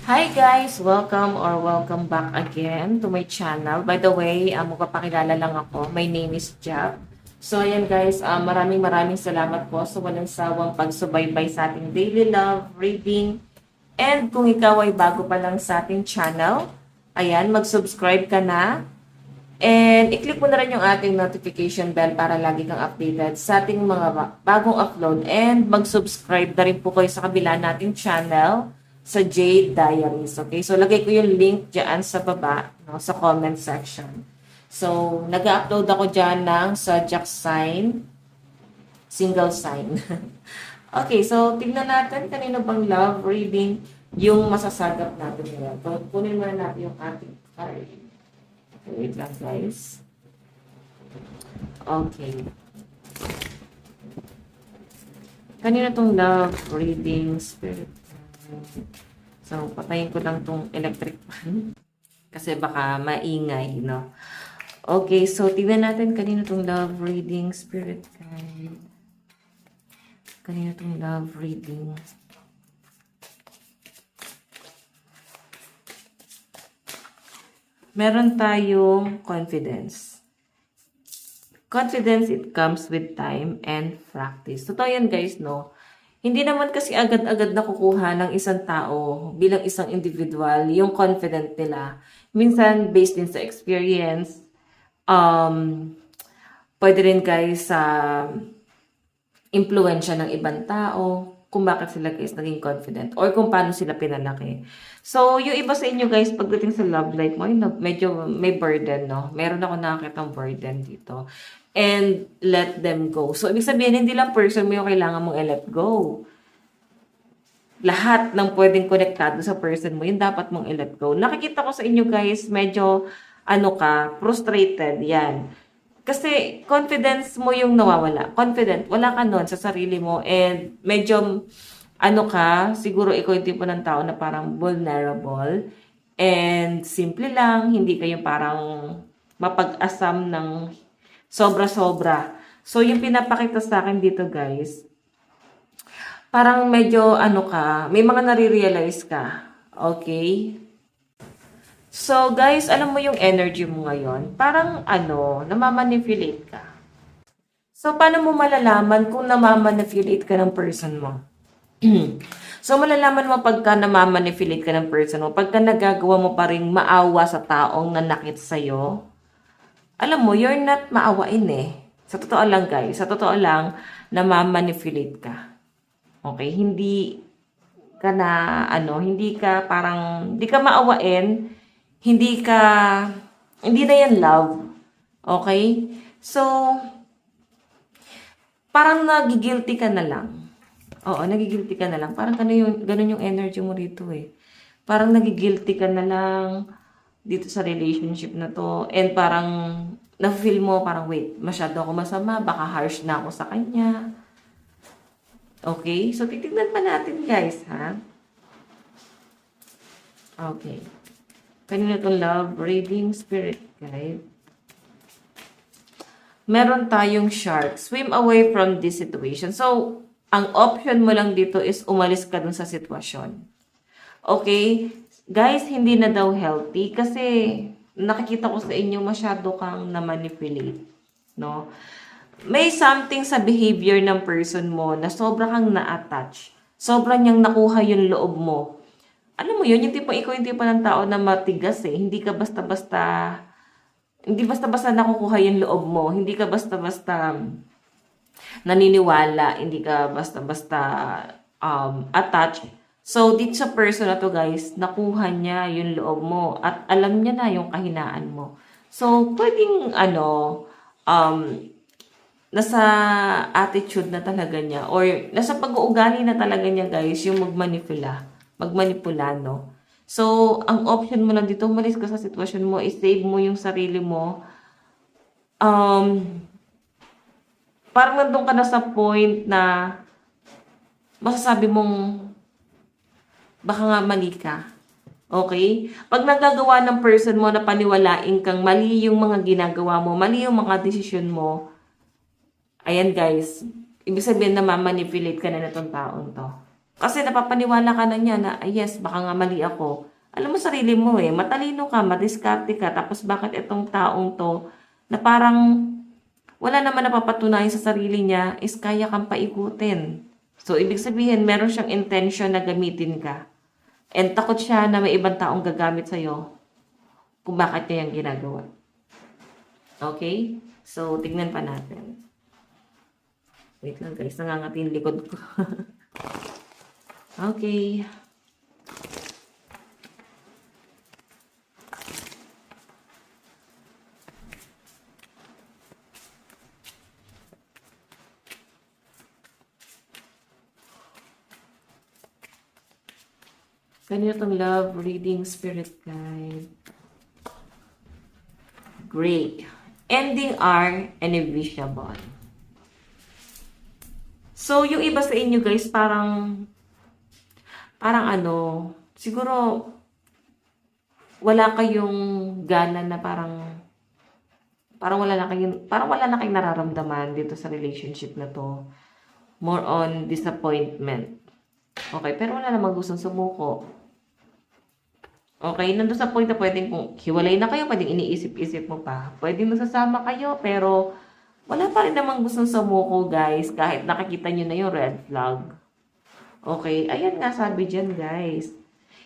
Hi guys! Welcome back again to my channel. By the way, magpapakilala lang ako. My name is Jab. So ayan guys, maraming salamat po sa walang sawang pagsubaybay sa ating daily love, reading. And kung ikaw ay bago pa lang sa ating channel, ayan, mag-subscribe ka na. And i-click mo na rin yung ating notification bell para lagi kang updated sa ating mga bagong upload. And mag-subscribe na rin po kayo sa kabila nating channel sa Jade Diaries. Okay? So, lagay ko yung link dyan sa baba, no, sa comment section. So, nag-upload ako dyan ng zodiac sign, single sign. Okay, so, tignan natin kanino bang love reading yung masasagap natin ngayon. So, kunin muna natin yung ating card. Okay, wait lang guys. Okay. Kanina tong love reading spirit. So, patayin ko lang tong electric fan. Kasi baka maingay, no? Okay, so tignan natin kanina tong love reading spirit guide. Kanina tong love reading. Meron tayong confidence. Confidence, it comes with time and practice. Totoo yan guys, no? Hindi naman kasi agad-agad nakukuha ng isang tao bilang isang individual yung confident nila. Minsan, based din sa experience, pwede rin guys sa impluensya ng ibang tao, kung bakit sila guys naging confident or kung paano sila pinalaki. So, yung iba sa inyo guys, pagdating sa love life mo, medyo may burden, no? Meron ako nakakitang burden dito. And let them go. So, ibig sabihin, hindi lang person mo yung kailangan mong i-let go. Lahat ng pwedeng konektado sa person mo, yung dapat mong i-let go. Nakikita ko sa inyo guys, medyo, frustrated, yan. Kasi confidence mo yung nawawala. Confident, wala ka nun sa sarili mo. And medyo, siguro ikaw yung tipo ng tao na parang vulnerable. And simple lang, hindi kayo parang mapag-asam ng sobra-sobra. So, yung pinapakita sa akin dito, guys, parang medyo, may mga nare-realize ka. Okay? So, guys, alam mo yung energy mo ngayon? Parang, namamanipulate ka. So, paano mo malalaman kung namamanipulate ka ng person mo? So, malalaman mo pagka namamanipulate ka ng person mo, pagka nagagawa mo pa rin maawa sa taong nanakit sa'yo, alam mo, you're not maawain eh. Sa totoo lang guys, sa totoo lang, namamanipulate ka. Okay? Hindi ka na, hindi ka parang, hindi ka maawain, hindi na yan love. Okay? So, parang nagigilty ka na lang. Oo, nagigilty ka na lang. Parang ganun yung energy mo rito eh. Parang nagigilty ka na lang dito sa relationship na to. And parang, na-feel mo, parang wait, masyado ako masama, baka harsh na ako sa kanya. Okay? So, titignan pa natin, guys, ha? Okay. Kanina itong love reading spirit guide. Meron tayong shark. Swim away from this situation. So, ang option mo lang dito is umalis ka dun sa sitwasyon. Okay? Guys, hindi na daw healthy kasi nakikita ko sa inyo masyado kang na-manipulate, no? May something sa behavior ng person mo na sobra kang na-attach. Sobra niyang nakuha yung loob mo. Alam mo yun, ikaw yung tipo ng tao na matigas eh. Hindi basta-basta nakukuha yung loob mo. Hindi ka basta-basta naniniwala. Hindi ka basta-basta attached. So, dito sa person na to guys, nakuha niya yung loob mo at alam niya na yung kahinaan mo. So, pwedeng nasa attitude na talaga niya or nasa pag-uugali na talaga niya guys yung magmanipula, no? So, ang option mo lang dito, umalis ka sa sitwasyon mo, i-save mo yung sarili mo. Parang nandun ka na sa point na masasabi mong baka nga mali ka. Okay? Pag nagagawa ng person mo na paniwalain kang mali yung mga ginagawa mo, mali yung mga desisyon mo, ayan guys, ibig sabihin na mamanipulate ka na itong taong to. Kasi napapaniwala ka na niya na, yes, baka nga mali ako. Alam mo sarili mo matalino ka, madiskarte ka, tapos bakit itong taong to, na parang wala naman napapatunayan sa sarili niya, is kaya kang paikutin. So, ibig sabihin, meron siyang intention na gamitin ka. And takot siya na may ibang taong gagamit sa'yo kung bakit niya yung ginagawa. Okay? So, tignan pa natin. Wait lang guys, nangangati yung likod ko. Okay. Kanina itong love reading spirit guide. Great. Ending are inevitable. So, yung iba sa inyo guys, parang siguro, wala kayong gana na parang wala na kayong nararamdaman dito sa relationship na to. More on disappointment. Okay, pero wala namang gustong sumuko. Okay, nandun sa point na pwedeng kung hiwalay na kayo, pwedeng iniisip-isip mo pa. Pwedeng masasama kayo, pero wala pa rin namang gustong sumuko, guys, kahit nakikita nyo na yung red flag. Okay, ayan nga sabi dyan, guys.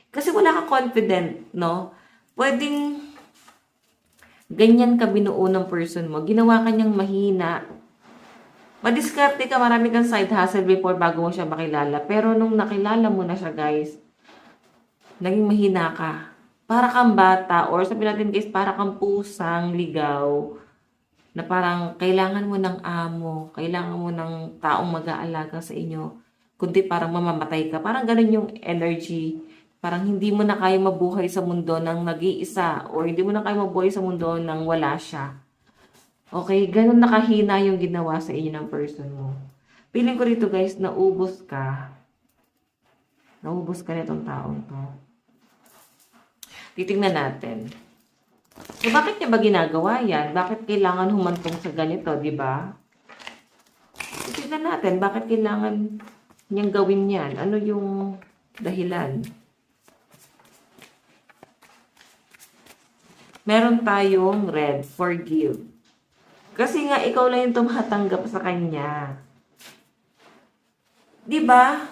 Kasi wala ka confident, no? Pwedeng ganyan ka binuo ng person mo. Ginawa ka niyang mahina. Madiskarte ka, marami kang side hustle before bago mo siya makilala. Pero nung nakilala mo na siya, guys, naging mahina ka. Para kang bata, or sabihin natin guys, para kang pusang ligaw, na parang kailangan mo ng amo, kailangan mo ng taong mag-aalaga sa inyo, kundi parang mamamatay ka. Parang ganun yung energy. Parang hindi mo na kaya mabuhay sa mundo ng nag-iisa, or hindi mo na kaya mabuhay sa mundo ng wala siya. Okay, ganun nakahina yung ginawa sa inyo ng person mo. Feeling ko rito guys, naubos ka. Naubos ka nitong taong to. Titingnan natin. So, bakit niya ba ginagawa yan? Bakit kailangan humantong sa ganito, di ba? Titingnan natin, bakit kailangan niyang gawin yan? Ano yung dahilan? Meron tayong red, forgive. Kasi nga, ikaw lang yung tumatanggap sa kanya. Di ba?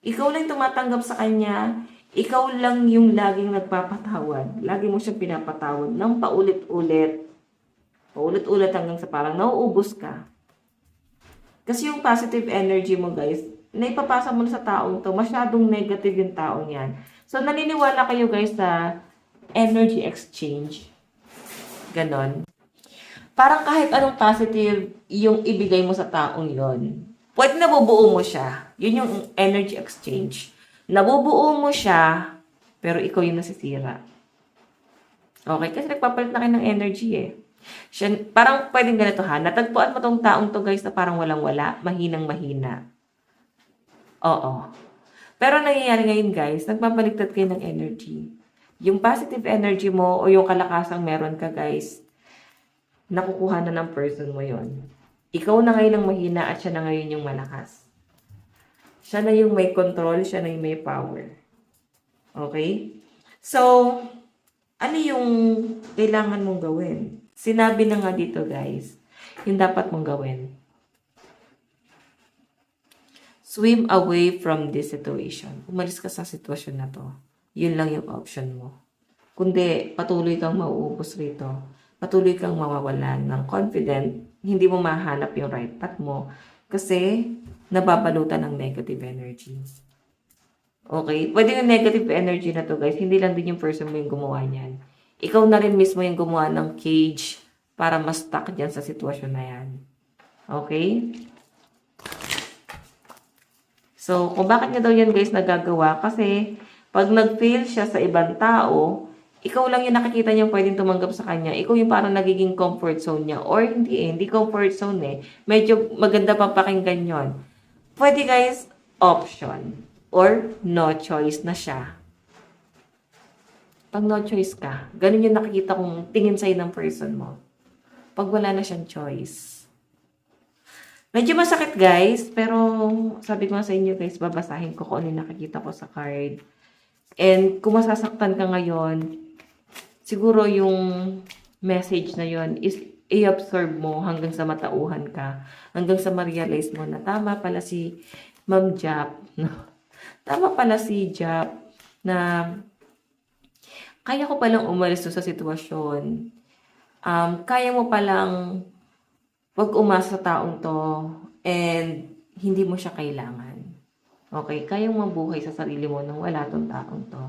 Ikaw lang yung tumatanggap sa kanya. Ikaw lang yung laging nagpapatawad. Lagi mo siyang pinapatawad ng paulit-ulit. Paulit-ulit hanggang sa parang nauubos ka. Kasi yung positive energy mo guys, naipapasa mo na sa taong to, masyadong negative yung taong yan. So naniniwala kayo guys sa energy exchange. Ganon. Parang kahit anong positive yung ibigay mo sa taong yon, pwede nabubuo mo siya. Yun yung energy exchange. Nabubuo mo siya, pero ikaw yung nasisira. Okay? Kasi nagpapalit na kayo ng energy Siya, parang pwedeng ganito natagpuan mo tong taong to guys na parang walang-wala, mahinang-mahina. Oo. Pero nangyayari ngayon guys, nagpapaligtad kayo ng energy. Yung positive energy mo o yung kalakasang meron ka guys, nakukuha na ng person mo yon. Ikaw na ngayon ang mahina at siya na ngayon yung malakas. Siya na yung may control, siya na yung may power. Okay? So, ano yung kailangan mong gawin? Sinabi na nga dito guys, yung dapat mong gawin. Swim away from this situation. Umalis ka sa sitwasyon na to. Yun lang yung option mo. Kundi, patuloy kang mauubos rito. Patuloy kang mawawalan ng confident. Hindi mo mahanap yung right path mo. Kasi, nababalutan ng negative energy. Okay? Pwede yung negative energy na to guys, hindi lang din yung person mo yung gumawa niyan. Ikaw na rin mismo yung gumawa ng cage para ma-stuck dyan sa sitwasyon na yan. Okay? So, kung bakit niya daw yan guys nagagawa, kasi pag nag-fail siya sa ibang tao, ikaw lang yung nakikita niyang pwedeng tumanggap sa kanya. Ikaw yung parang nagiging comfort zone niya. Or hindi comfort zone Medyo maganda pa pakinggan yon. Pwede guys, option. Or no choice na siya. Pag no choice ka, ganun yung nakikita kong tingin sa'yo ng person mo. Pag wala na siyang choice. Medyo masakit guys, pero sabi ko nga sa inyo guys, babasahin ko kung ano yung nakikita ko sa card. And kung masasaktan ka ngayon, siguro yung message na yon is i-absorb mo hanggang sa matauhan ka. Hanggang sa ma-realize mo na tama pala si Ma'am Jap. No? Tama pala si Jap na kaya ko palang umalis sa sitwasyon. Kaya mo palang wag umasa sa taong to and hindi mo siya kailangan. Okay? Kayang mabuhay sa sarili mo nang wala tong taong to.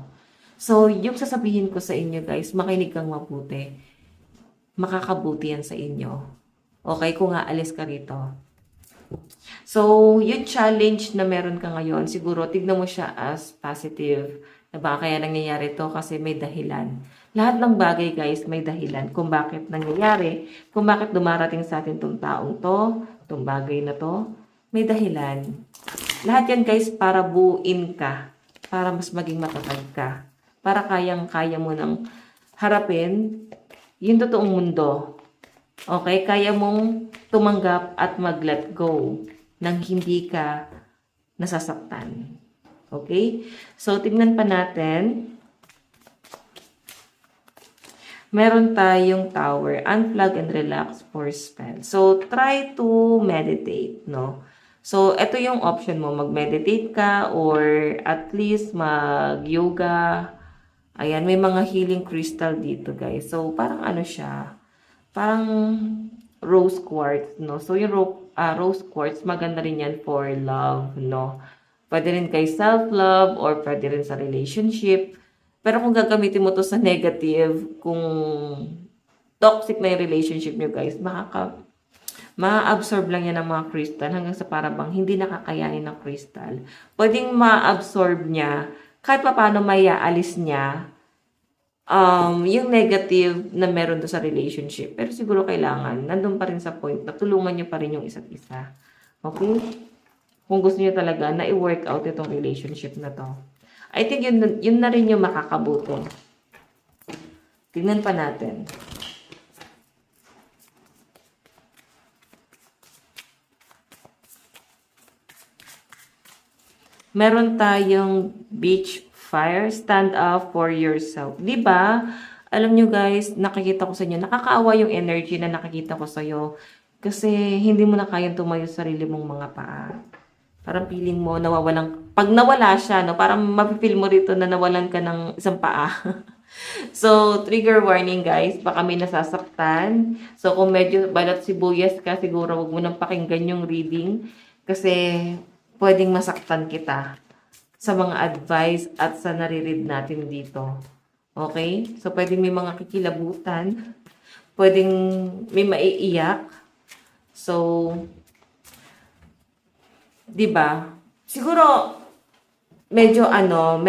So, yung sasabihin ko sa inyo guys, makinig kang mabuti. Makakabuti yan sa inyo. Okay? Kung aalis ka rito. So, yung challenge na meron ka ngayon, siguro tignan mo siya as positive. Na baka kaya nangyayari to kasi may dahilan. Lahat ng bagay guys may dahilan kung bakit nangyayari, kung bakit dumarating sa atin tong taong to, tong bagay na to, may dahilan. Lahat yan guys para buuin ka, para mas maging matatag ka, para kayang-kaya mo nang harapin yung totoong mundo. Okay? Kaya mong tumanggap at mag-let go nang hindi ka nasasaktan. Okay? So, tignan pa natin. Meron tayong tower, unplug and relax for spell. So, try to meditate, no? So, ito yung option mo. Mag-meditate ka or at least mag-yoga. Ayan, may mga healing crystal dito, guys. So, parang ano siya? Parang rose quartz, no? So, yung rose quartz, maganda rin yan for love, no? Pwede rin kay self-love or pwede rin sa relationship. Pero kung gagamitin mo to sa negative, kung toxic na yung relationship nyo guys, ma-absorb lang yan ng mga crystal hanggang sa parang hindi nakakayanin ng crystal. Pwedeng ma-absorb niya, kahit pa paano mayaalis niya, yung negative na meron to sa relationship. Pero siguro kailangan, nandun pa rin sa point na tulungan nyo pa rin yung isa't isa. Okay? Kung gusto nyo talaga na i-work out itong relationship na to. I think yun na rin yung makakabuti. Tingnan pa natin. Meron tayong beach fire, stand up for yourself. Diba? Alam nyo guys, nakikita ko sa inyo, nakakaawa yung energy na nakikita ko sa iyo. Kasi hindi mo na kayang tumayo sa sarili mong mga paa. Parang feeling mo, pag nawala siya, no, parang mapipil mo dito na nawalan ka ng isang paa. So, trigger warning guys, baka may nasasaktan. So, kung medyo balat sibuyas ka, siguro wag mo nang pakinggan yung reading. Kasi, pwedeng masaktan kita sa mga advice at sa nariread natin dito. Okay? So, pwedeng may mga kikilabutan. Pwedeng may maiiyak. So, 'di ba? Siguro medyo ano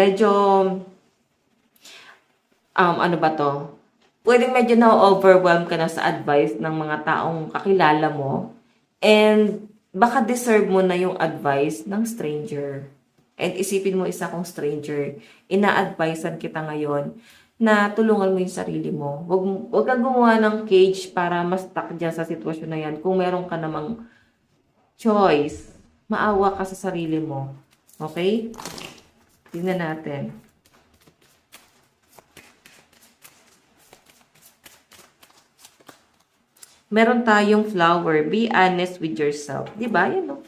ba 'to? Pwedeng medyo na-overwhelm ka na sa advice ng mga taong kakilala mo and baka deserve mo na yung advice ng stranger. And isipin mo isa kong stranger, ina-advisean kita ngayon na tulungan mo yung sarili mo. Wag kang gumawa ng cage para ma-stuck dyan sa sitwasyon na yan kung meron ka namang choice. Maawa ka sa sarili mo. Okay? Tingnan natin. Meron tayong flower. Be honest with yourself. Diba? Yan o.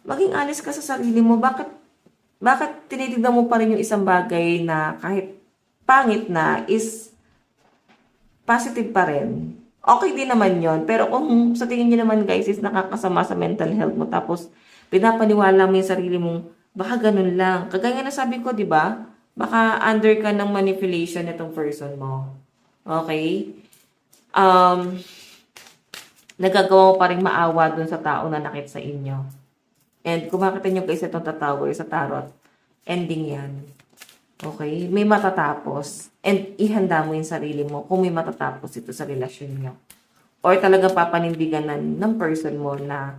Maging honest ka sa sarili mo. Bakit tinitignan mo pa rin yung isang bagay na kahit pangit na is positive pa rin? Okay din naman yon. Pero kung sa tingin nyo naman guys is nakakasama sa mental health mo tapos pinapaniwala mo yung sarili mong, baka ganun lang. Kagaya na sabi ko, di ba? Baka under ka ng manipulation itong person mo. Okay? Nagagawa mo pa rin maawa dun sa tao na nakit sa inyo. And kung makita nyo guys itong tatawa sa tarot, ending yan. Okay? May matatapos. And ihanda mo yung sarili mo kung may matatapos ito sa relasyon nyo. Or talagang papanindiganan ng person mo na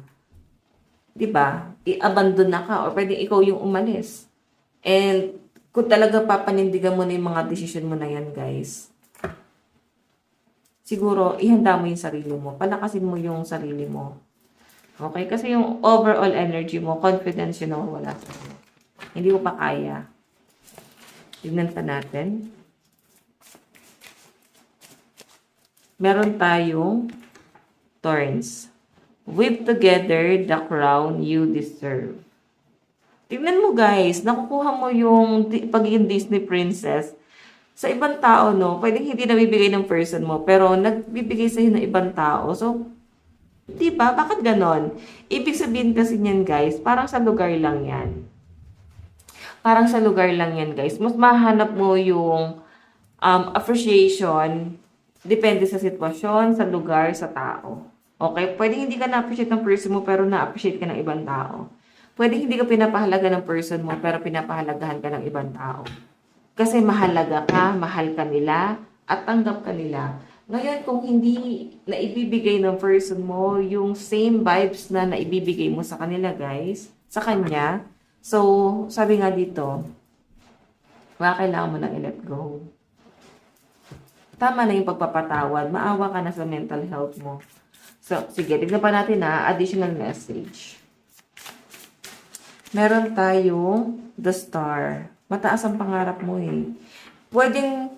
'di ba? I-abandon na ka or pwedeng ikaw yung umalis. And kung talaga papanindigan mo na yung mga desisyon mo na yan, guys, siguro ihanda mo yung sarili mo. Palakasin mo yung sarili mo. Okay? Kasi yung overall energy mo, confidence yun nawawala sa'yo. Hindi mo pa kaya. Tignan pa natin. Meron tayong thorns. Weave together the crown you deserve. Tignan mo guys, nakukuha mo yung pagiging Disney princess sa ibang tao, no? Pwedeng hindi nabibigay ng person mo, pero nagbibigay sa'yo ng ibang tao. So, di ba? Bakit ganon? Ibig sabihin kasi niyan guys, parang sa lugar lang yan. Parang sa lugar lang yan guys. Mas mahanap mo yung appreciation depende sa sitwasyon, sa lugar, sa tao. Okay? Pwede hindi ka na-appreciate ng person mo pero na-appreciate ka ng ibang tao. Pwede hindi ka pinapahalaga ng person mo pero pinapahalagahan ka ng ibang tao. Kasi mahalaga ka, mahal ka nila, at tanggap ka nila. Ngayon, kung hindi naibibigay ng person mo yung same vibes na naibibigay mo sa kanila guys, sa kanya, so, sabi nga dito, kailangan mo nang i-let go. Tama na yung pagpapatawad. Maawa ka na sa mental health mo. So, sige, tignan pa natin additional message. Meron tayong the star. Mataas ang pangarap mo eh. Pwedeng,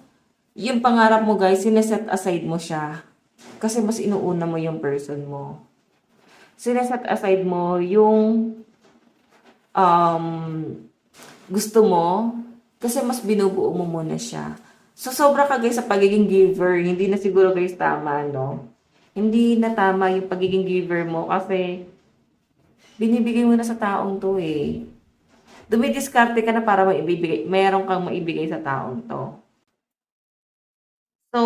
yung pangarap mo guys, sineset aside mo siya. Kasi mas inuuna mo yung person mo. Sineset aside mo yung gusto mo, kasi mas binubuo mo muna siya. So, sobra ka guys sa pagiging giver. Hindi na siguro guys tama, no? Hindi na tama yung pagiging giver mo kasi binibigay mo na sa taong to eh. Dumidiskarte ka na para maibibigay, mayroon kang maibigay sa taong to. So,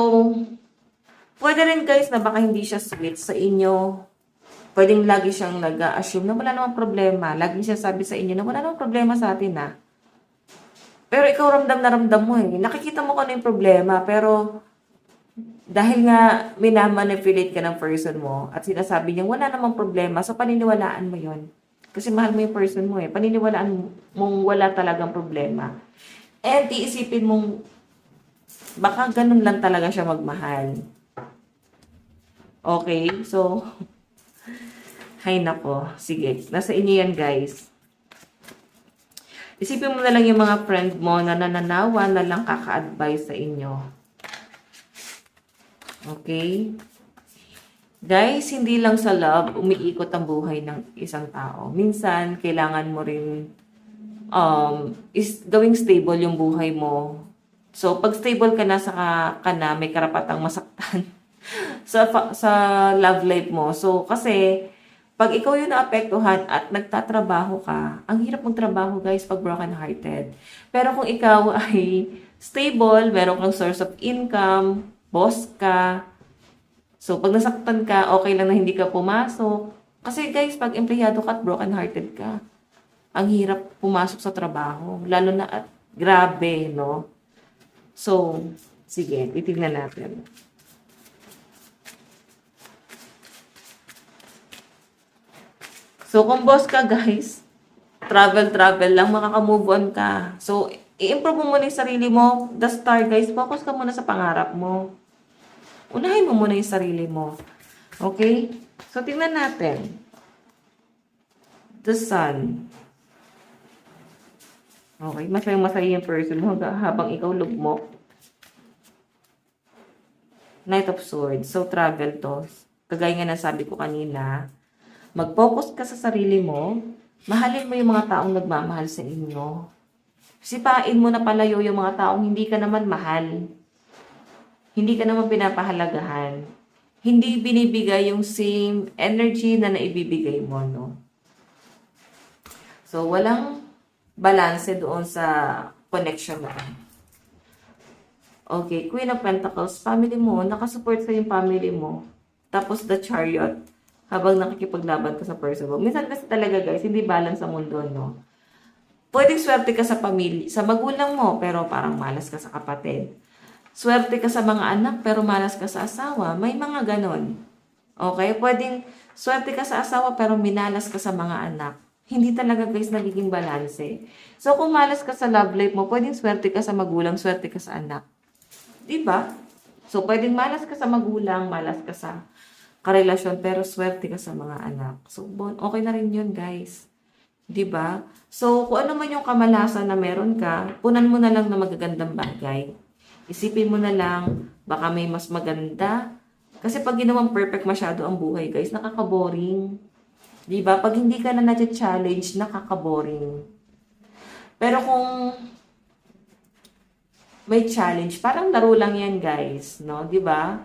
pwede rin guys na baka hindi siya sweet sa inyo. Pwedeng lagi siyang nag-assume na wala namang problema. Lagi siya sabi sa inyo na wala namang problema sa atin Pero ikaw ramdam na ramdam mo eh. Nakikita mo kung ano yung problema, pero dahil nga minamanipulate ka ng person mo at sinasabi niya wala namang problema, so paniniwalaan mo yon. Kasi mahal mo yung person mo eh. Paniniwalaan mong wala talagang problema. And iisipin mong baka ganun lang talaga siya magmahal. Okay? So, hay nako. Sige. Nasa inyo yan guys. Isipin mo na lang yung mga friend mo na nananawa na lang kaka-advise sa inyo. Okay? Guys, hindi lang sa love, umiikot ang buhay ng isang tao. Minsan, kailangan mo rin gawing stable yung buhay mo. So, pag stable ka na, may karapatang masaktan sa love life mo. So, kasi, pag ikaw yung naapektuhan at nagtatrabaho ka, ang hirap magtrabaho guys pag broken-hearted. Pero kung ikaw ay stable, meron kang source of income, boss ka, so pag nasaktan ka, okay lang na hindi ka pumasok. Kasi guys, pag empleyado ka at broken-hearted ka, ang hirap pumasok sa trabaho. Lalo na at grabe, no? So, sige, titignan natin. So, kung boss ka, guys, travel lang, makaka-move on ka. So, i-improve mo muna yung sarili mo. The star, guys, focus ka muna sa pangarap mo. Unahin mo muna yung sarili mo. Okay? So, tingnan natin. The sun. Okay, masaya yung person mo habang ikaw lugmok. Knight of Swords. So, travel to. Kagaya nga nasabi ko kanina, mag-focus ka sa sarili mo, mahalin mo yung mga taong nagmamahal sa inyo. Sipain mo na palayo yung mga taong hindi ka naman mahal. Hindi ka naman pinapahalagahan. Hindi binibigay yung same energy na naibibigay mo, no? So, walang balance doon sa connection mo. Okay, Queen of Pentacles, family mo, nakasupport sa yung family mo. Tapos the Chariot, habang nakikipaglaban ka sa person mo. Minsan kasi talaga guys, hindi balance ang mundo, no? Pwedeng swerte ka sa pamilya, sa magulang mo, pero parang malas ka sa kapatid. Swerte ka sa mga anak, pero malas ka sa asawa. May mga ganon. Okay? Pwedeng swerte ka sa asawa, pero minalas ka sa mga anak. Hindi talaga guys nagiging balanse. So kung malas ka sa love life mo, pwedeng swerte ka sa magulang, swerte ka sa anak. Diba? So pwedeng malas ka sa magulang, malas ka sa karelasyon, pero swerte ka sa mga anak. So, okay na rin yun, guys. 'Di ba? So, kung ano man yung kamalasan na meron ka, punan mo na lang na magagandang bagay. Isipin mo na lang, baka may mas maganda. Kasi pag ginawang perfect masyado ang buhay, guys, nakaka-boring. 'Di ba? Pag hindi ka na na-challenge, nakaka-boring. Pero kung may challenge, parang laro lang yan, guys, no? 'Di ba?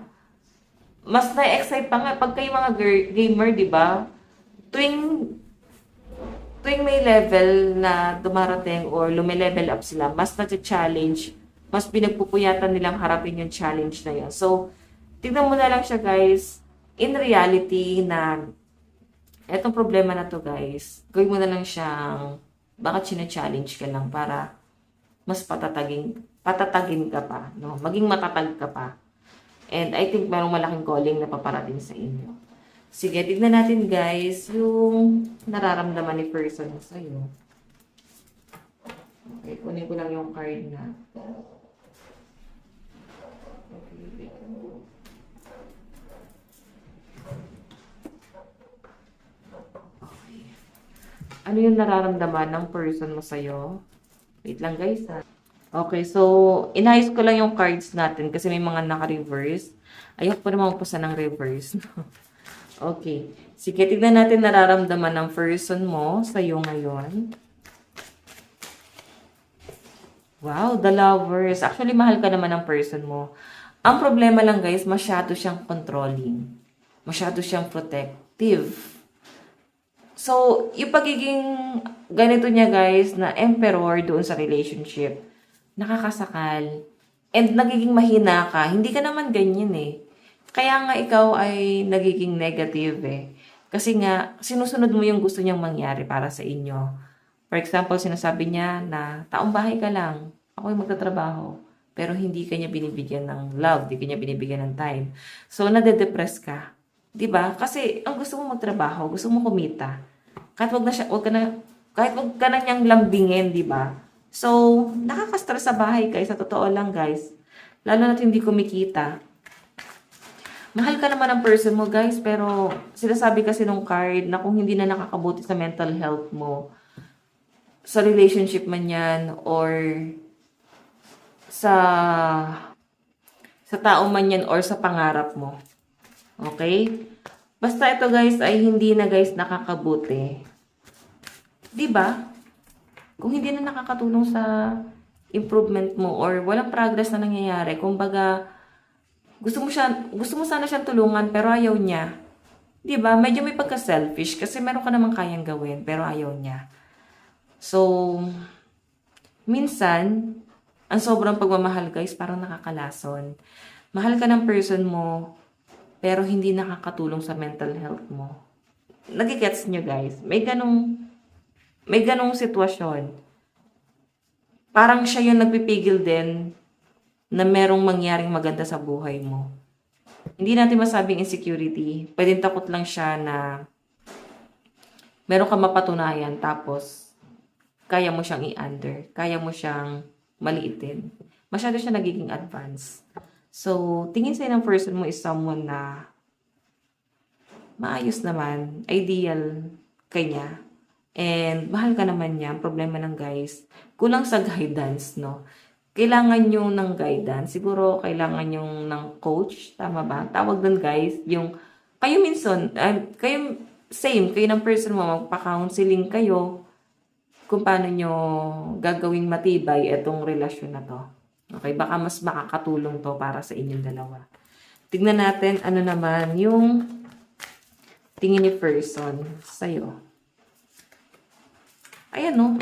Mas na-excite pa nga pag kayo mga gamer, 'di ba? Tuwing tuwing may level na dumarating or lume-level up sila, mas na-challenge, mas pinagpupuyatan nilang harapin yung challenge na yun. So, tignan mo na lang siya, guys, in reality na etong problema na to, guys, gawin mo na lang siyang bakit sina-challenge ka lang para mas patatagin ka pa, no? Maging matatag ka pa. And I think merong malaking calling na paparating sa inyo. Sige, tignan natin, guys, yung nararamdaman ni person sa'yo. Okay, kunin ko lang yung card na. Okay, okay. Ano yung nararamdaman ng person mo sa'yo? Wait lang, guys, ha. Okay, so, inayos ko lang yung cards natin kasi may mga naka-reverse. Ayoko pa naman pusa ng reverse. Okay. Sige, tignan natin nararamdaman ng person mo sa'yo ngayon. Wow, the lovers. Actually, mahal ka naman ng person mo. Ang problema lang, guys, masyado siyang controlling. Masyado siyang protective. So, yung pagiging ganito niya, guys, na emperor doon sa relationship, nakakasakal. And nagiging mahina ka. Hindi ka naman ganyan eh. Kaya nga ikaw ay nagiging negative eh. Kasi nga, sinusunod mo yung gusto niyang mangyari para sa inyo. For example, sinasabi niya na taong bahay ka lang. Ako yung magtatrabaho. Pero hindi ka niya binibigyan ng love. Hindi ka niya binibigyan ng time. So, nade-depress ka. 'Di ba? Kasi ang gusto mo magtrabaho, gusto mo kumita. Kahit kahit wag ka na niyang lambingin, 'di ba? So, nakaka-stress sa bahay, guys. Sa totoo lang, guys. Lalo na't hindi kumikita. Mahal ka naman ng person mo, guys, pero sinasabi kasi nung card na kung hindi na nakakabuti sa mental health mo, sa relationship man yan, or sa tao man yan, or sa pangarap mo. Okay? Basta ito, guys, ay hindi na, guys, nakakabuti. Diba? Kung hindi na nakakatulong sa improvement mo, or walang progress na nangyayari, kumbaga, gusto mo sana siyang tulungan pero ayaw niya. 'Di ba? Medyo may pagka-selfish kasi meron ka namang kayang gawin pero ayaw niya. So, minsan, ang sobrang pagmamahal, guys, parang nakakalason. Mahal ka ng person mo pero hindi nakakatulong sa mental health mo. Nagigets nyo, guys? May ganong sitwasyon. Parang siya yung nagpipigil din na merong mangyaring maganda sa buhay mo. Hindi natin masabing insecurity. Pwedeng takot lang siya na meron ka mapatunayan tapos kaya mo siyang i-under. Kaya mo siyang maliitin. Masyado siya nagiging advanced. So, tingin sa'yo ng person mo is someone na maayos naman, ideal kanya. And mahal ka naman niya. Ang problema ng guys, kulang sa guidance, no? Kailangan nyo ng guidance. Siguro, kailangan nyo ng coach. Tama ba? Tawag doon, guys. Yung, kayo minsan, kayo, same, kayo ng person mo, magpa-counseling kayo kung paano nyo gagawing matibay itong relasyon na to. Okay? Baka mas makakatulong to para sa inyong dalawa. Tignan natin, ano naman, yung tingin ni person sa'yo. Ayan, no?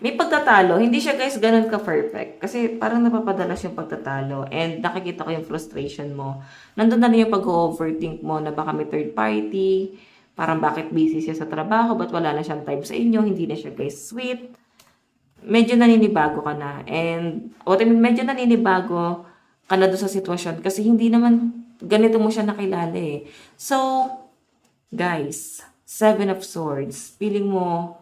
May pagtatalo. Hindi siya, guys, ganun ka-perfect. Kasi parang napapadalas yung pagtatalo. And nakikita ko yung frustration mo. Nandun na rin yung pag-overthink mo na baka may third party. Parang bakit busy siya sa trabaho. Ba't wala na siyang time sa inyo. Hindi na siya, guys, sweet. Medyo naninibago ka na. And medyo naninibago ka na doon sa sitwasyon. Kasi hindi naman ganito mo siya nakilala eh. So, guys, 7 of Swords. Feeling mo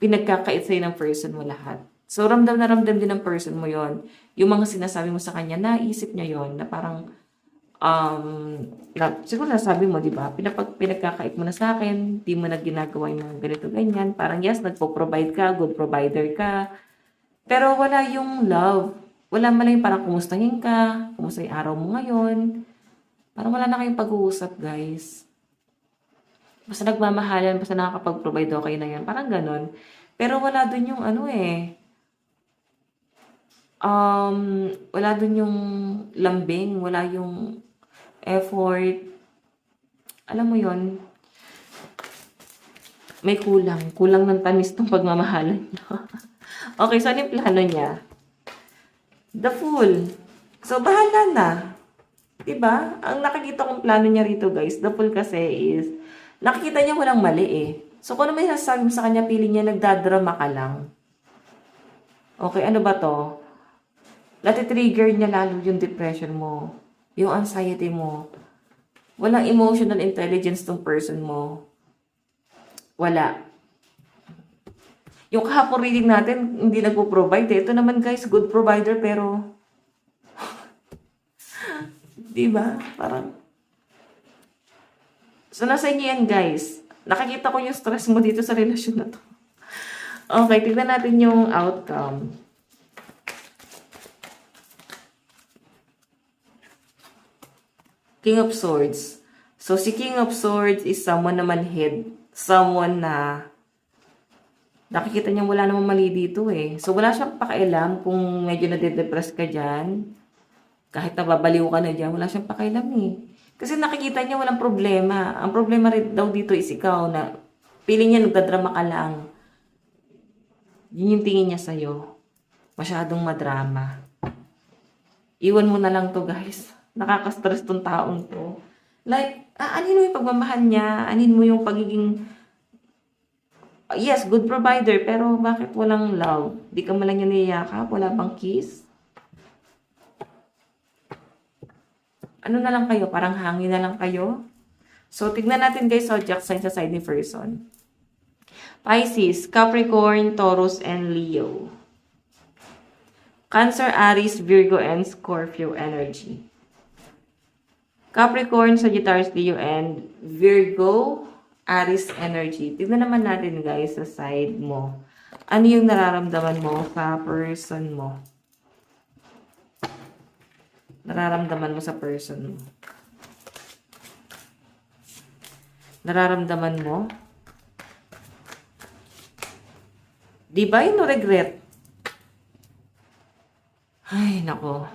pinagkakait sa'yo ng person mo lahat. So, ramdam na ramdam din ng person mo yon. Yung mga sinasabi mo sa kanya, naisip niya yon na parang, siguro nasabi mo, di ba? Pinagkakait mo na sa akin, di mo na ginagawa yung mga ganito, ganyan. Parang yes, nagpo-provide ka, good provider ka. Pero wala yung love. Wala man lang yung parang kumustahin ka, kumusta yung araw mo ngayon. Parang wala na kayong pag-uusap, guys. Basta nagmamahalan, basta nakakapag-provide okay na yan. Parang ganon. Pero wala dun yung ano eh. Wala dun yung lambing, wala yung effort. Alam mo yon, may kulang. Kulang ng tamis tong pagmamahalan nyo. Okay, so ano yung plano niya? The Fool. So, bahala na. Diba? Ang nakikita kong plano niya rito, guys, The Fool kasi is, nakikita niya walang mali eh. So, kung ano may sasabi mo sa kanya, piling niya, nagdadrama ka lang. Okay, ano ba to? Nati-trigger niya lalo yung depression mo, yung anxiety mo. Walang emotional intelligence tong person mo. Wala. Yung kahapon reading natin, hindi nagpo-provide eh. Ito naman guys, good provider pero diba? Parang so nasa inyo yan guys. Nakikita ko yung stress mo dito sa relasyon na to. Okay, tignan natin yung outcome. King of Swords. So, si King of Swords is someone na manhid. Someone na nakikita niya wala namang mali dito eh. So, wala siyang pakialam kung medyo nade-depress ka dyan. Kahit nababaliw ka na dyan, wala siyang pakialam eh. Kasi nakikita niya walang problema. Ang problema rin daw dito is ikaw na feeling niya nagdadrama ka lang. Yun yung tingin niya sa'yo. Masyadong madrama. Iwan mo na lang to guys. Nakaka-stress tong taong to. Like, anin mo yung pagmamahal niya, anin mo yung pagiging, yes, good provider, pero bakit walang love? Di ka man lang niya niyayakap, wala bang kiss? Ano na lang kayo? Parang hangin na lang kayo? So, tignan natin guys, zodiac sign sa side ni person. Pisces, Capricorn, Taurus, and Leo. Cancer, Aries, Virgo, and Scorpio energy. Capricorn, Sagittarius, Leo, and Virgo, Aries energy. Tignan naman natin guys sa side mo. Ano yung nararamdaman mo sa person mo? Nararamdaman mo sa person mo. Nararamdaman mo? Di ba yung regret? Ay, nako.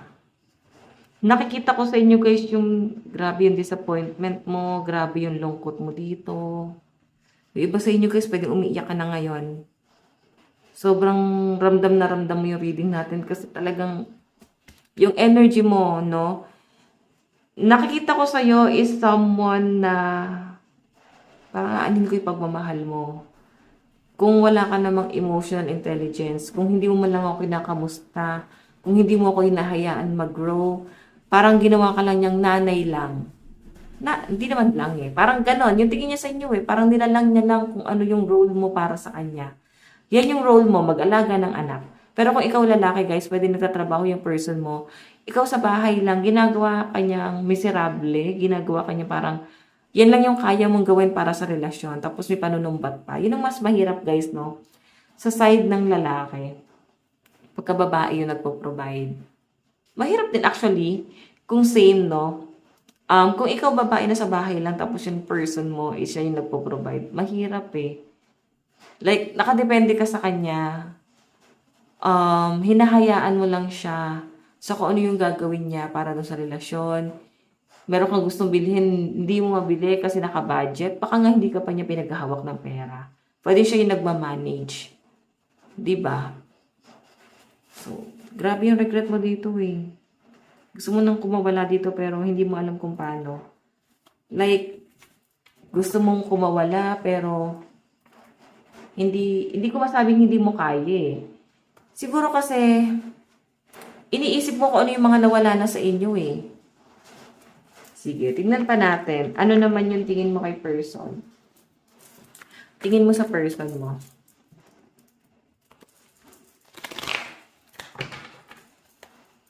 Nakikita ko sa inyo guys yung grabe yung disappointment mo, grabe yung lungkot mo dito. Yung iba sa inyo guys, pwedeng umiiyak ka na ngayon. Sobrang ramdam na ramdam mo yung reading natin kasi talagang yung energy mo, no? Nakikita ko sa iyo is someone na parang aanin ko yung pagmamahal mo. Kung wala ka namang emotional intelligence, kung hindi mo man lang ako kinakamusta, kung hindi mo ako hinahayaan mag-grow, parang ginawa ka lang niyang nanay lang. Hindi naman lang eh. Parang ganon. Yung tingin niya sa inyo eh. Parang nilalang niya lang kung ano yung role mo para sa kanya. Yan yung role mo, mag-alaga ng anak. Pero kung ikaw lalaki guys, pwede nagtatrabaho yung person mo. Ikaw sa bahay lang, ginagawa ka niyang miserable. Ginagawa ka niya parang, yan lang yung kaya mong gawin para sa relasyon. Tapos may panunumbat pa. Yun ang mas mahirap guys, no? Sa side ng lalaki. Pagka babae yung nagpo-provide. Mahirap din actually, kung same, no? Kung ikaw babae na sa bahay lang, tapos yung person mo is siya yung nagpo-provide, mahirap eh. Like, nakadepende ka sa kanya. Hinahayaan mo lang siya sa kung ano yung gagawin niya para doon sa relasyon. Meron kang gustong bilhin, hindi mo mabili kasi naka-budget. Baka nga hindi ka pa niya pinaghahawak ng pera. Pwede siya yung nagmamanage. Diba? So, grabe yung regret mo dito eh. Gusto mo nang kumawala dito pero hindi mo alam kung paano. Like, gusto mong kumawala pero hindi ko masabing hindi mo kaya eh. Siguro kasi iniisip mo kung ano yung mga nawala na sa inyo eh. Sige, tingnan pa natin. Ano naman yung tingin mo kay person? Tingin mo sa person mo.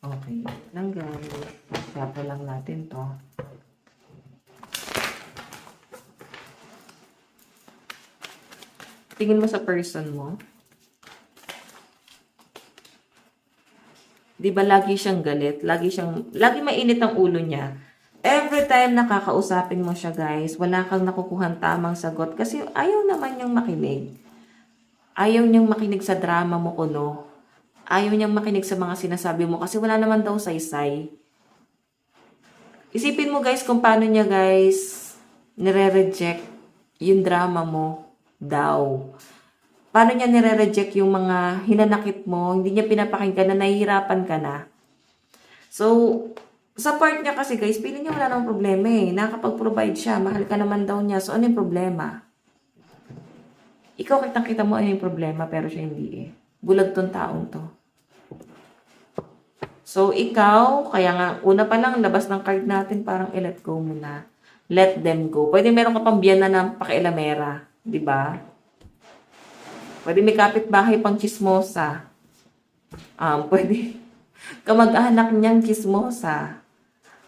Okay, lang guys. Sapa lang natin to. Tingin mo sa person mo. Di ba lagi siyang galit? Lagi mainit ang ulo niya. Every time nakakausapin mo siya, guys, wala kang nakukuhang tamang sagot kasi ayaw naman niyang makinig. Ayaw niyang makinig sa drama mo kuno. Ayaw niyang makinig sa mga sinasabi mo kasi wala naman daw saysay. Isipin mo, guys, kung paano niya, guys, nire-reject yung drama mo daw. Paano niya nire-reject yung mga hinanakit mo, hindi niya pinapakinggan na nahihirapan ka na. So, sa part niya kasi, guys, feeling niya wala namang problema eh. Nakakapag-provide siya, mahal ka naman daw niya. So, ano yung problema? Ikaw kitang-kita mo ano yung problema, pero siya hindi eh. Bulag tong taong to. So, ikaw, kaya nga, una pa lang, labas ng card natin, parang i-let go mo na. Let them go. Pwede meron ka pang biyan na ng pakialamera. Diba? Pwede may kapitbahay pang chismosa. Pwede kamag-anak niyang chismosa.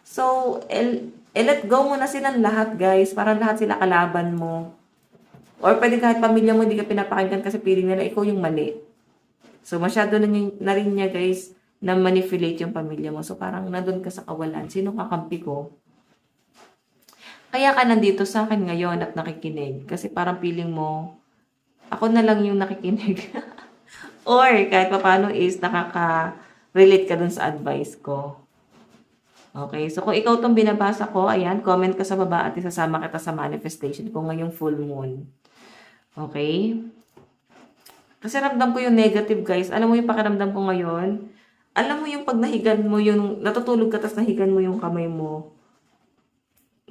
So, i-let go mo na silang lahat, guys. Parang lahat sila kalaban mo. Or pwede kahit pamilya mo, hindi ka pinapakinggan kasi piling nila ikaw yung mali. So, masyado na rin niya, guys, na manipulate yung pamilya mo. So, parang nandun ka sa kawalan. Sino kakampi ko? Kaya ka nandito sa akin ngayon at nakikinig. Kasi parang feeling mo, ako na lang yung nakikinig. Or, kahit paano is, nakaka-relate ka dun sa advice ko. Okay? So, kung ikaw tong binabasa ko, ayan, comment ka sa baba at isasama kita sa manifestation ko ngayong full moon. Okay? Kasi ramdam ko yung negative, guys. Alam mo yung pakiramdam ko ngayon? Alam mo yung pag nahigan mo yung, natutulog ka tapos nahigan mo yung kamay mo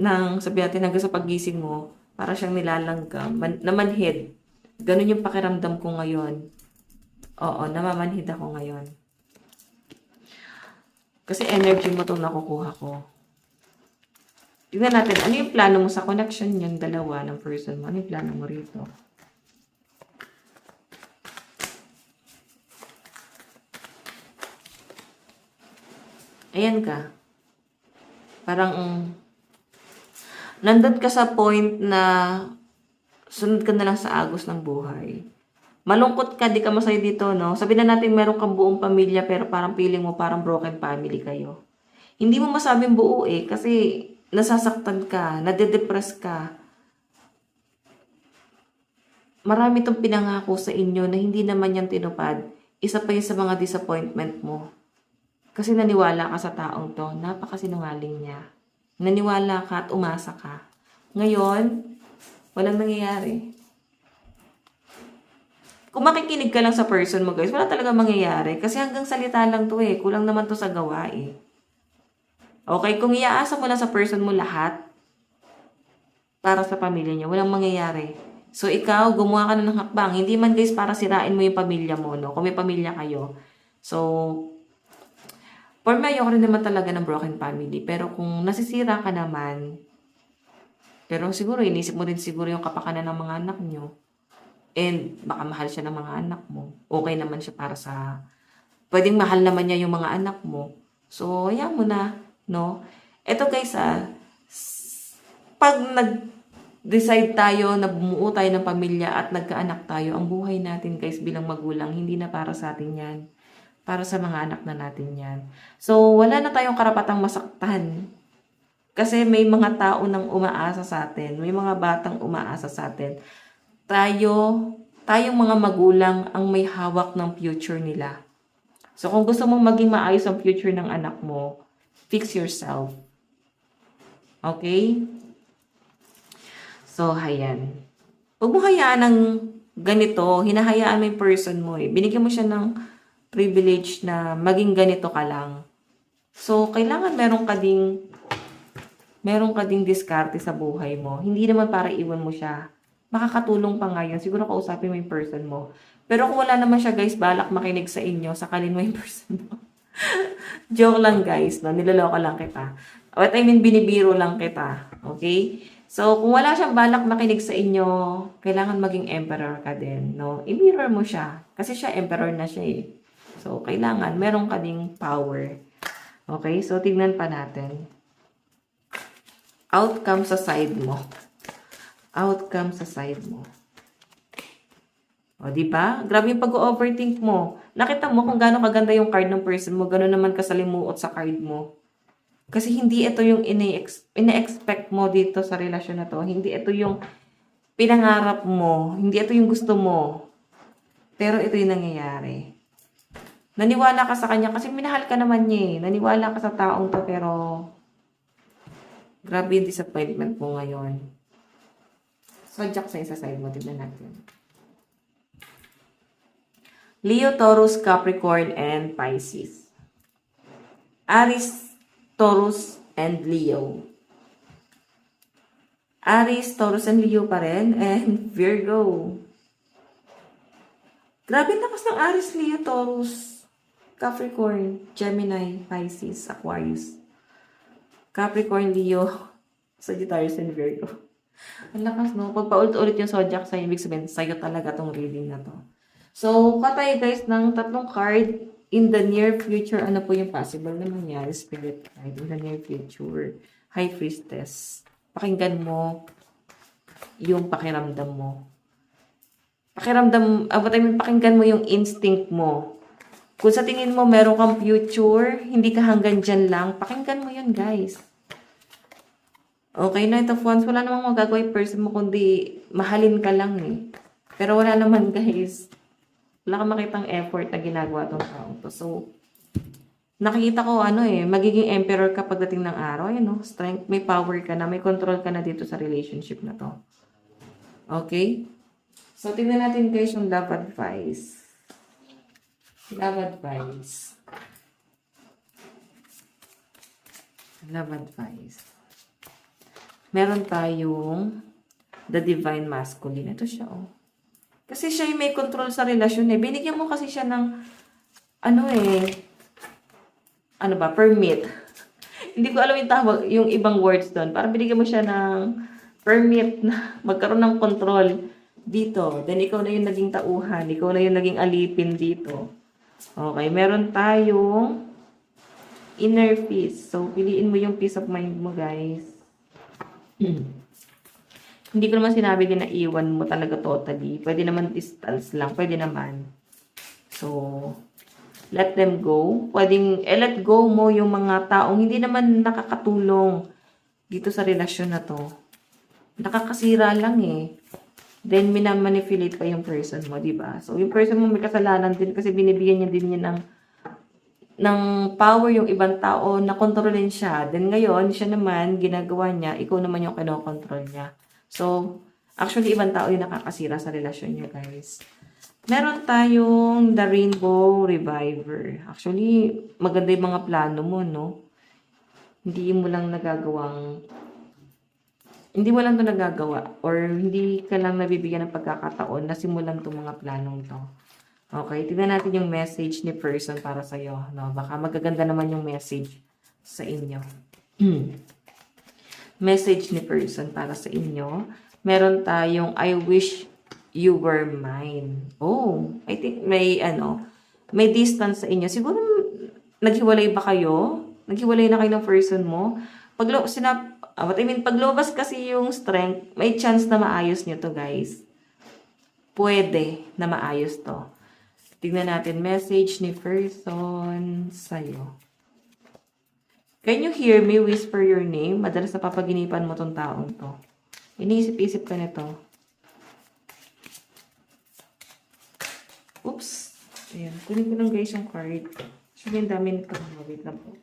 nang sabi natin hanggang sa paggising mo, para siyang nilalanggam, namanhid. Ganun yung pakiramdam ko ngayon. Oo, namamanhid ako ngayon. Kasi energy mo itong nakukuha ko. Tignan natin, ano yung plano mo sa connection yung dalawa ng person mo? Ano yung plano mo rito? Ayan ka. Parang, nandun ka sa point na sunod ka na lang sa agos ng buhay. Malungkot ka, di ka masaya dito, no? Sabihin na natin meron kang buong pamilya pero parang feeling mo parang broken family kayo. Hindi mo masabing buo eh kasi nasasaktan ka, nade-depress ka. Marami itong pinangako sa inyo na hindi naman yan tinupad. Isa pa yun sa mga disappointment mo. Kasi naniwala ka sa taong to, napakasinungaling niya. Naniwala ka at umasa ka. Ngayon, walang nangyayari. Kung makikinig ka lang sa person mo, guys, wala talaga mangyayari. Kasi hanggang salita lang to eh. Kulang naman to sa gawa eh. Okay, kung iaasa mo lang sa person mo lahat, para sa pamilya niya, walang mangyayari. So, ikaw, gumawa ka na ng hakbang. Hindi man, guys, para sirain mo yung pamilya mo, no? Kung may pamilya kayo. So, for me, ayoko rin naman talaga ng broken family. Pero kung nasisira ka naman, pero siguro, inisip mo rin siguro yung kapakanan ng mga anak nyo. And baka mahal siya ng mga anak mo. Okay naman siya para sa... Pwedeng mahal naman niya yung mga anak mo. So, hayaan mo na, no? Ito guys, pag nag-decide tayo na bumuo tayo ng pamilya at nagkaanak tayo, ang buhay natin guys bilang magulang, hindi na para sa atin yan. Para sa mga anak na natin yan. So, wala na tayong karapatang masaktan. Kasi may mga tao nang umaasa sa atin. May mga batang umaasa sa atin. Tayong mga magulang ang may hawak ng future nila. So, kung gusto mong maging maayos ang future ng anak mo, fix yourself. Okay? So, hayan. Huwag mo hayaan ng ganito, hinahayaan mo yung person mo eh. Binigyan mo siya ng privilege na maging ganito ka lang. So, kailangan meron ka ding diskarte sa buhay mo. Hindi naman para iwan mo siya. Makakatulong pa ngayon. Siguro kausapin mo yung person mo. Pero kung wala naman siya, guys, balak makinig sa inyo, sakalin mo yung person mo. Joke lang, guys. No? Niloloko lang kita. What I mean, binibiro lang kita. Okay? So, kung wala siyang balak makinig sa inyo, kailangan maging emperor ka din. No? I-mirror mo siya. Kasi siya, emperor na siya eh. So, kailangan, meron ka ding power. Okay? So, tignan pa natin. Outcome sa side mo. Outcome sa side mo. O, di ba? Grabe yung pag-overthink mo. Nakita mo kung gaano kaganda yung card ng person mo, gano'n naman kasalimuot sa card mo. Kasi hindi ito yung ine-expect mo dito sa relasyon na to. Hindi ito yung pinangarap mo. Hindi ito yung gusto mo. Pero ito yung nangyayari. Naniwala ka sa kanya kasi minahal ka naman niya eh. Naniwala ka sa taong to pero grabe yung disappointment mo ngayon. Zodiac sa isa side mo. Tignan natin. Leo, Taurus, Capricorn, and Pisces. Aries, Taurus, and Leo. Aries, Taurus, and Leo pa rin. And Virgo. Grabe lakas ng Aries, Leo, Taurus, Capricorn, Gemini, Pisces, Aquarius. Capricorn, Leo, Sagittarius, and Virgo. Ang lakas, no? Pag paulit-ulit yung zodiac sa'yo, ibig sabihin, sa'yo talaga tong reading na to. So, katay guys ng tatlong card in the near future. Ano po yung possible na mangyari? Spirit card in the near future. High Priestess. Pakinggan mo yung pakiramdam mo. Pakinggan mo yung instinct mo. Kung sa tingin mo meron kang future, hindi ka hanggang dyan lang, pakinggan mo yun guys. Okay, Knight of Wands, wala namang magagawa yung person mo kundi mahalin ka lang eh. Pero wala naman guys. Wala kang makitang effort na ginagawa tong taong to. So, nakikita ko magiging emperor ka pagdating ng araw. Strength, may power ka na, may control ka na dito sa relationship na to. Okay? So, tingnan natin guys yung love advice. Love advice. Love advice. Meron tayong the divine masculine. Ito siya, oh. Kasi siya yung may control sa relasyon, eh. Binigyan mo kasi siya ng, permit. Hindi ko alam yung tawag, yung ibang words doon. Parang binigyan mo siya ng permit na magkaroon ng control dito. Then, ikaw na yung naging tauhan. Ikaw na yung naging alipin dito. Okay, meron tayong inner peace. So, piliin mo yung peace of mind mo, guys. Hindi ko naman sinabi din na iwan mo talaga totally. Pwede naman distance lang. Pwede naman. So, let them go. Pwedeng let go mo yung mga taong hindi naman nakakatulong dito sa relasyon na to. Nakakasira lang eh. Then, minamanipulate pa yung person mo, di ba? So, yung person mo may kasalanan din kasi binibigyan niya din niya ng power yung ibang tao na kontrolin siya. Then, ngayon, siya naman, ginagawa niya, ikaw naman yung kinokontrol niya. So, actually, ibang tao yung nakakasira sa relasyon niya, guys. Meron tayong The Rainbow Reviver. Actually, maganda yung mga plano mo, no? Hindi mo lang ito nagagawa or hindi ka lang nabibigyan ng pagkakataon na simulan itong mga planong to. Okay, tignan natin yung message ni person para sa'yo. No? Baka magaganda naman yung message sa inyo. Message ni person para sa inyo. Meron tayong I wish you were mine. Oh, I think may distance sa inyo. Siguro naghiwalay ba kayo? Naghiwalay na kayo ng person mo? Paglobas kasi yung strength, may chance na maayos nyo to, guys. Pwede na maayos to. Tignan natin, message ni person sa'yo. Can you hear me whisper your name? Madalas napapaginipan mo tong taong to. Iniisip-isip ka nito. Oops. Ayan. Kunin ko lang guys yung card. Actually, ang dami nito. Wait lang po.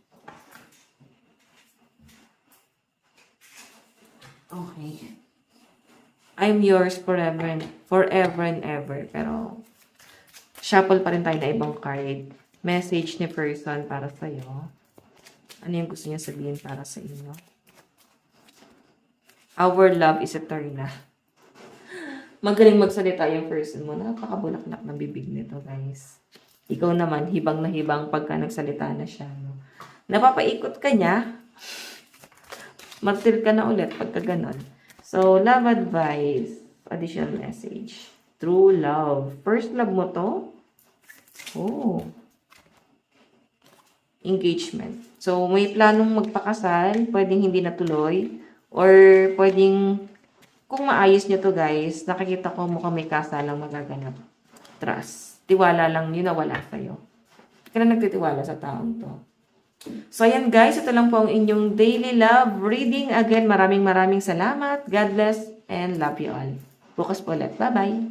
Okay. I'm yours forever and ever. Pero, shuffle pa rin tayo na ibang card. Message ni person para sa'yo. Ano yung gusto niya sabihin para sa inyo? Our love is eternal. Magaling magsalita yung person mo. Napakabulaklak ng bibig nito, guys. Ikaw naman, hibang na hibang pagka nagsalita na siya. No? Napapaikot ka niya. Martir ka na ulit pagka ganon. So, love advice. Additional message. True love. First love mo to? Oh. Engagement. So, may planong magpakasal. Pwedeng hindi natuloy. Or pwedeng, kung maayos nyo to guys, nakikita ko mukhang may kasalang magaganap. trust. Tiwala lang yun na wala sa'yo. Hindi ka na nagtitiwala sa taong to. So, ayan guys, ito lang po ang inyong daily love reading. Again, maraming salamat. God bless and love you all. Bukas po ulit. Bye-bye!